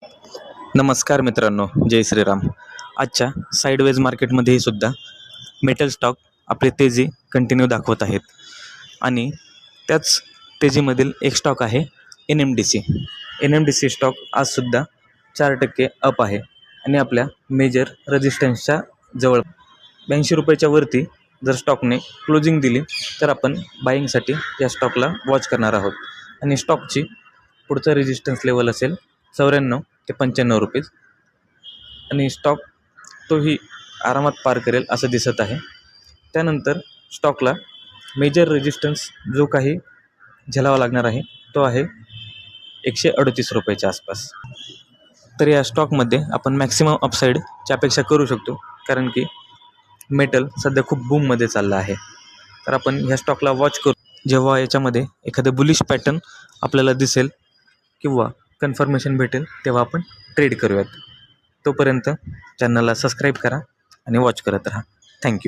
नमस्कार मित्रांनो, जय श्रीराम. आजच्या साईडवेज मार्केटमध्येही सुद्धा मेटल स्टॉक आपली तेजी कंटिन्यू दाखवत आहेत आणि त्याच तेजीमधील एक स्टॉक आहे NMDC. NMDC स्टॉक आजसुद्धा 4% अप आहे आणि आपल्या मेजर रजिस्टन्सच्या जवळ 82 रुपयाच्या वरती जर स्टॉकने क्लोजिंग दिली तर आपण बाईंगसाठी या स्टॉकला वॉच करणार आहोत. आणि स्टॉकची पुढचा रेजिस्टन्स लेवल असेल 94 ते 95 रुपये आणि स्टॉक तोही आरामात पार करेल असं दिसत आहे. त्यानंतर स्टॉकला मेजर रेजिस्टन्स जो काही झेलावा लागणार आहे तो आहे 138 रुपयाच्या आसपास. तर या स्टॉकमध्ये आपण मॅक्सिमम अपसाईडच्या अपेक्षा करू शकतो, कारण की मेटल सध्या खूप बूममध्ये चाललं आहे. तर आपण ह्या स्टॉकला वॉच करू. जेव्हा याच्यामध्ये एखादं बुलिश पॅटर्न आपल्याला दिसेल किंवा कन्फर्मेशन भेटेल तेव्हा आपण ट्रेड करूयात. तोपर्यंत चॅनलला सबस्क्राईब करा आणि वॉच करत राहा. थँक्यू.